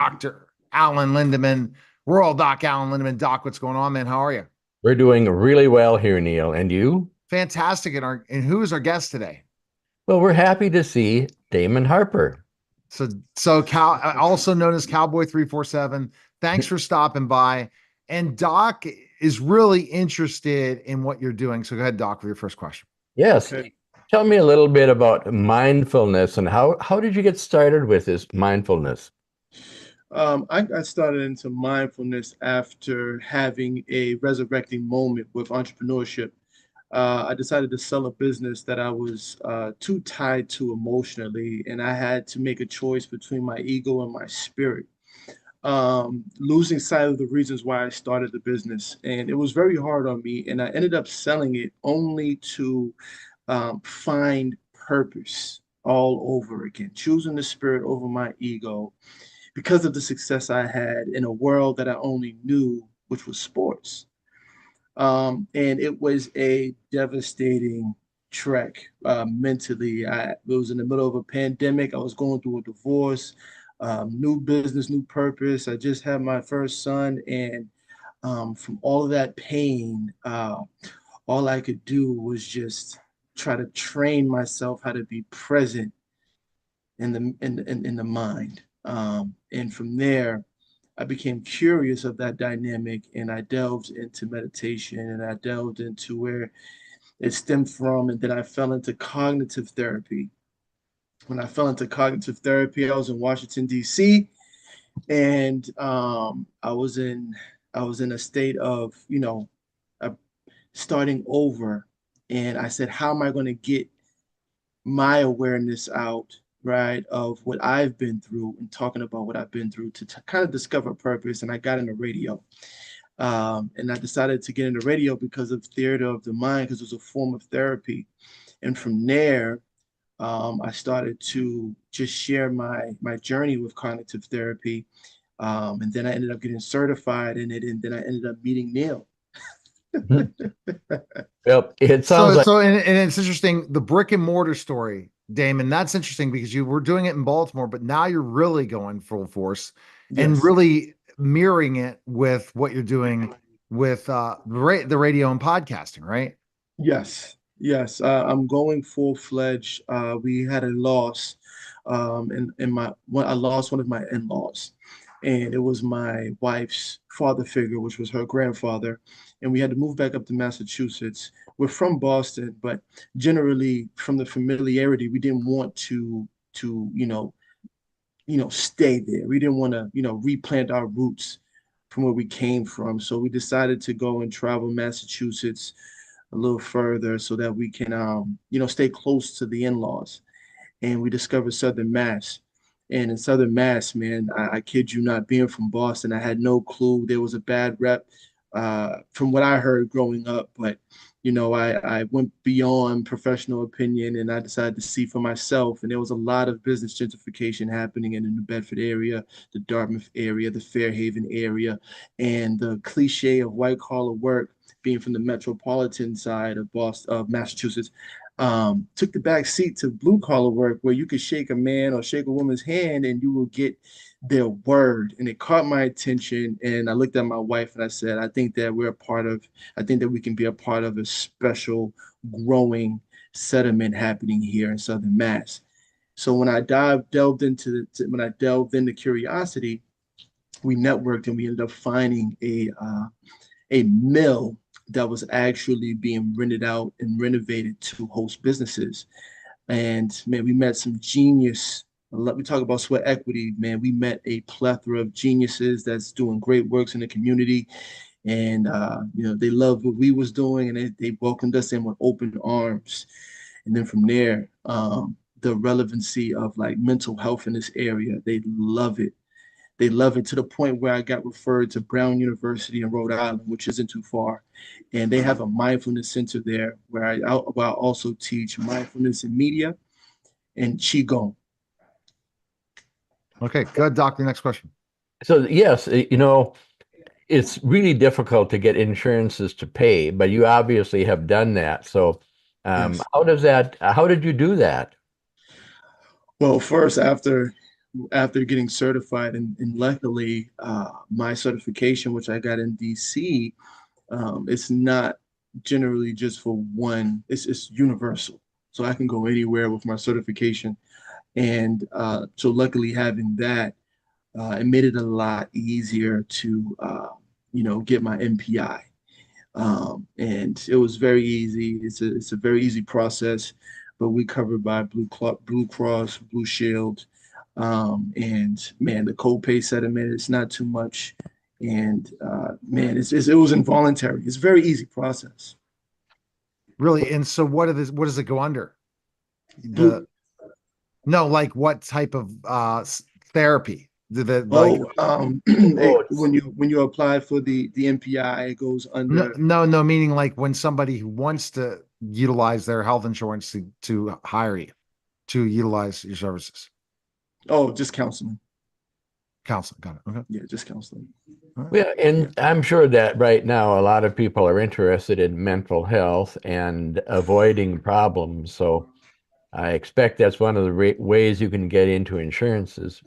Dr. Alan Lindeman, Royal Doc Alan Lindeman. Doc, what's going on, man? How are you? We're doing really well here, Neil. And you? Fantastic. And who is our guest today? Well, we're happy to see Damon Harper. So, so Cal, also known as Cowboy 347. Thanks for stopping by. And Doc is really interested in what you're doing. So go ahead, Doc, with your first question. Yes. Okay. Tell me a little bit about mindfulness and how did you get started with this mindfulness? I got started into mindfulness after having a resurrecting moment with entrepreneurship. I decided to sell a business that I was too tied to emotionally, and I had to make a choice between my ego and my spirit, losing sight of the reasons why I started the business. And it was very hard on me, and I ended up selling it only to find purpose all over again, choosing the spirit over my ego because of the success I had in a world that I only knew, which was sports. And it was a devastating trek mentally. It was in the middle of a pandemic. I was going through a divorce, new business, new purpose. I just had my first son, and from all of that pain, all I could do was just try to train myself how to be present in the mind. And from there, I became curious of that dynamic, and I delved into meditation, and I delved into where it stemmed from, and then I fell into cognitive therapy. When I fell into cognitive therapy, I was in Washington D.C., and I was in a state of uh, starting over, and I said, how am I going to get my awareness out, right, of what I've been through and talking about what I've been through to kind of discover purpose. And I got into radio. And I decided to get into radio because of theater of the mind, because it was a form of therapy. And from there, I started to just share my journey with cognitive therapy. And then I ended up getting certified in it. And then I ended up meeting Neil. Well, it sounds So, like and it's interesting, the brick and mortar story, Damon. That's interesting because you were doing it in Baltimore, but now you're really going full force and Yes. really mirroring it with what you're doing with the radio and podcasting, right? Yes, yes. I'm going full fledged. We had a loss, and I lost one of my in-laws, and it was my wife's father figure, which was her grandfather, and we had to move back up to Massachusetts. We're from Boston, but generally from the familiarity, we didn't want to stay there. We didn't want to replant our roots from where we came from. So we decided to go and travel Massachusetts a little further so that we can stay close to the in-laws. And we discovered Southern Mass. And in Southern Mass, man, I kid you not, being from Boston, I had no clue there was a bad rep from what I heard growing up. But I went beyond professional opinion, and I decided to see for myself. And there was a lot of business gentrification happening in the New Bedford area, the Dartmouth area, the Fairhaven area, and the cliche of white collar work being from the metropolitan side of Boston, of Massachusetts, took the back seat to blue collar work, where you could shake a man or shake a woman's hand and you will get their word. And it caught my attention. And I looked at my wife and I said, I think that we can be a part of a special growing settlement happening here in Southern Mass. So when I when I delved into curiosity, we networked and we ended up finding a mill that was actually being rented out and renovated to host businesses. And man, we met some genius. Let me talk about sweat equity, man. We met a plethora of geniuses that's doing great works in the community. And they loved what we was doing, and they welcomed us in with open arms. And then from there, the relevancy of like mental health in this area, they love it. They love it to the point where I got referred to Brown University in Rhode Island, which isn't too far. And they have a mindfulness center there where I also teach mindfulness in media and Qigong. Okay, good, Doctor. Next question. so. Yes, it's really difficult to get insurances to pay, but you obviously have done that. So, Yes. how did you do that? Well, first, after after getting certified, and luckily, my certification, which I got in DC, it's not generally just for one, it's universal. So I can go anywhere with my certification. And so luckily having that, it made it a lot easier to, get my MPI. And it was very easy. It's a very easy process, but we covered by Blue Cross, Blue Shield, and man, the copay settlement is not too much, and man, it was involuntary. It's a very easy process. Really? And so what does it go under? Blue, The No, like what type of therapy? Like Oh, when you apply for the MPI, it goes no, under. no, meaning like when somebody who wants to utilize their health insurance to hire you to utilize your services. Oh, just counseling. Counseling, got it. Okay. Yeah, just counseling. All right. yeah, and I'm sure that right now a lot of people are interested in mental health and avoiding problems. So I expect that's one of the ways you can get into insurances.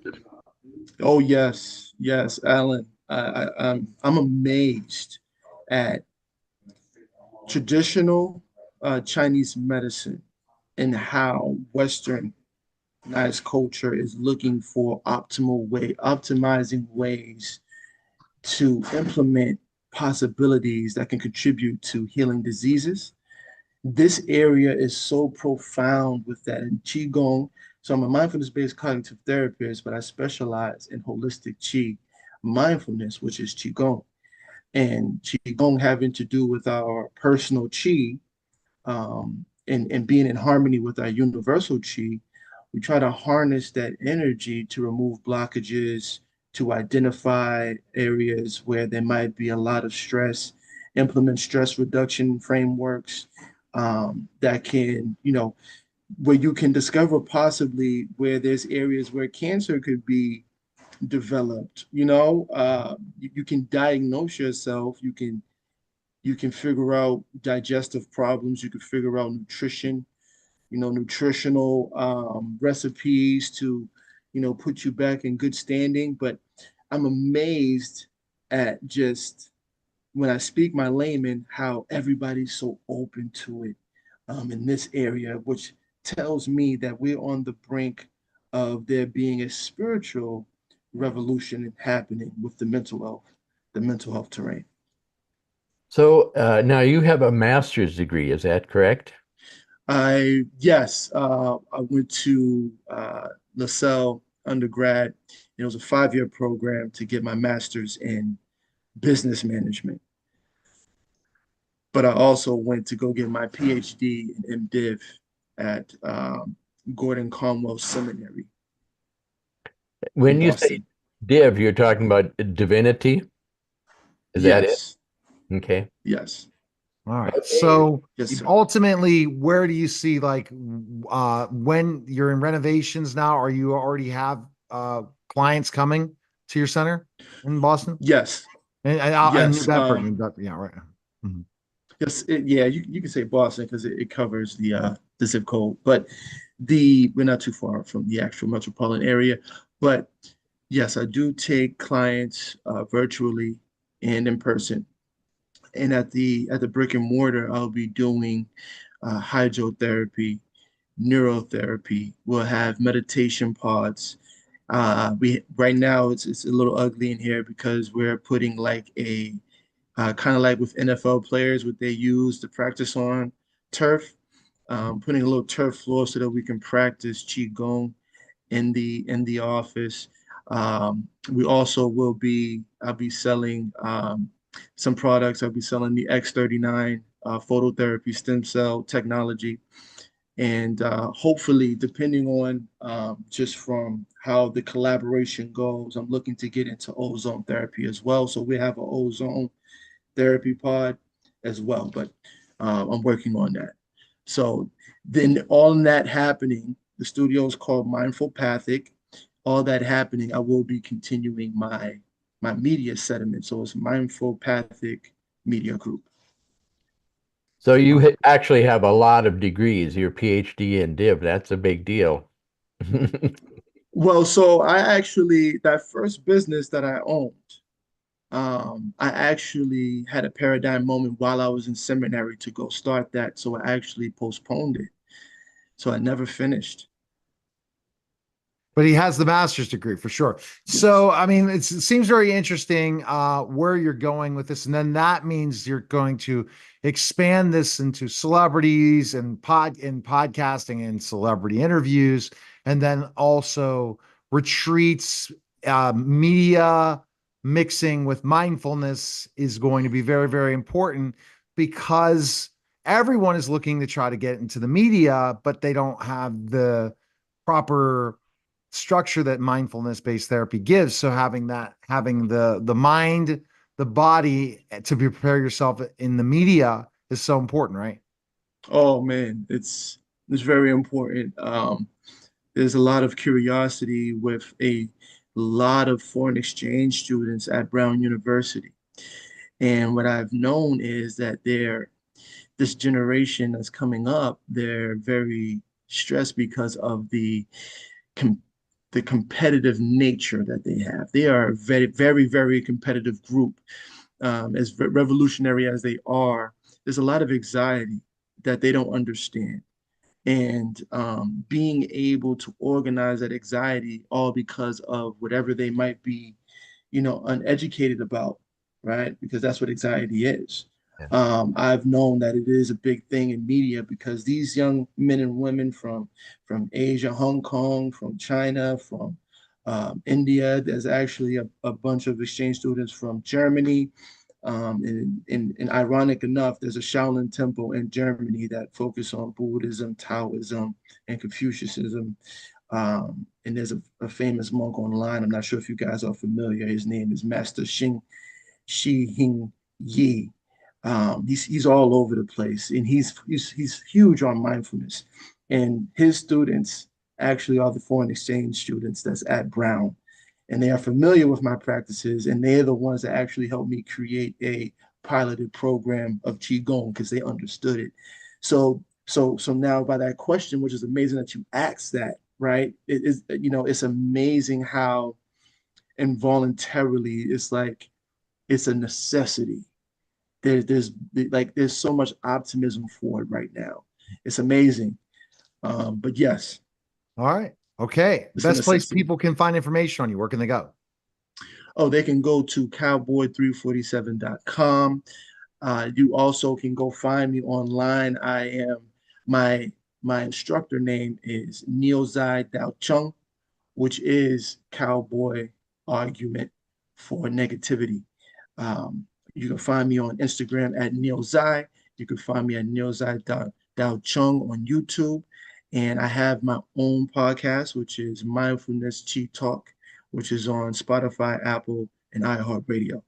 Oh yes, yes, Alan. I'm amazed at traditional Chinese medicine and how Westernized culture is looking for optimizing ways to implement possibilities that can contribute to healing diseases. This area is so profound with that in Qigong. So I'm a mindfulness-based cognitive therapist, but I specialize in holistic Qi mindfulness, which is Qigong. And Qigong having to do with our personal Qi, and being in harmony with our universal Qi, we try to harness that energy to remove blockages, to identify areas where there might be a lot of stress, implement stress reduction frameworks, that can, where you can discover possibly where there's areas where cancer could be developed. You can diagnose yourself. You can figure out digestive problems. You can figure out nutrition, nutritional recipes to, put you back in good standing. But I'm amazed at just when I speak my layman, how everybody's so open to it in this area, which tells me that we're on the brink of there being a spiritual revolution happening with the mental health terrain. So now you have a master's degree, is that correct? Yes, I went to LaSalle undergrad. It was a 5-year program to get my master's in business management. But I also went to go get my PhD in MDiv at Gordon Conwell Seminary in When you say Boston. div, you're talking about divinity? Is that it? Yes, Okay. yes, All right. Okay. So yes, sir. ultimately, where do you see like when you're in renovations now, or you already have clients coming to your center in Boston? Yes, And New yes, Bedford, yeah, right. Mhm. yes. Yeah, you can say Boston because it covers the zip code, but we're not too far from the actual metropolitan area. But yes, I do take clients virtually and in person. And at the brick and mortar, I'll be doing hydrotherapy, neurotherapy. We'll have meditation pods. We right now it's a little ugly in here because we're putting like a kind of like with NFL players, what they use to practice on turf, putting a little turf floor so that we can practice qigong in the office. We also I'll be selling some products. I'll be selling the X39 phototherapy stem cell technology. And hopefully, depending on just from how the collaboration goes, I'm looking to get into ozone therapy as well. So we have an ozone therapy pod as well, but I'm working on that. So then all that happening, the studio is called Mindful Pathic. All that happening, I will be continuing my media sediment. So it's Mindful Pathic Media Group. So you actually have a lot of degrees, your PhD in div. That's a big deal. Well, so I actually, that first business that I owned, I actually had a paradigm moment while I was in seminary to go start that. So I actually postponed it. So I never finished. But he has the master's degree for sure. Yes. So, I mean, it seems very interesting where you're going with this. And then that means you're going to expand this into celebrities and podcasting and celebrity interviews, and then also retreats, media mixing with mindfulness is going to be very, very important because everyone is looking to try to get into the media, but they don't have the proper structure that mindfulness based therapy gives. So having the mind, the body to prepare yourself in the media is so important, right? Oh man, it's very important. There's a lot of curiosity with a lot of foreign exchange students at Brown University. And what I've known is that this generation that's coming up, they're very stressed because of com the competitive nature that they have. They are a very, very, very competitive group. As revolutionary as they are, there's a lot of anxiety that they don't understand. And being able to organize that anxiety all because of whatever they might be, uneducated about, right? Because that's what anxiety is. Yeah. I've known that it is a big thing in media because these young men and women from Asia, Hong Kong, from China, from India, there's actually a bunch of exchange students from Germany. And ironic enough, there's a Shaolin temple in Germany that focus on Buddhism, Taoism, and Confucianism. And there's a famous monk online. I'm not sure if you guys are familiar. His name is Master Shi Hing Yi. He's all over the place, and he's huge on mindfulness. And his students actually are the foreign exchange students that's at Brown, and they are familiar with my practices, and they're the ones that actually helped me create a piloted program of qigong because they understood it. So now by that question, which is amazing that you asked that, right? It is, it's amazing how involuntarily it's like it's a necessity. There's like there's so much optimism for it right now. It's amazing. But yes, All right. Okay. it's a Best place necessity. people can find information on you. Where can they go? Oh, they can go to cowboy347.com. You also can go find me online. My my instructor name is Neil Zai Dao Chung, which is cowboy argument for negativity. You can find me on Instagram at Neil Zai. You can find me at Neil Zai Dao Chung on YouTube. And I have my own podcast, which is Mindfulness Chi Talk, which is on Spotify, Apple, and iHeartRadio.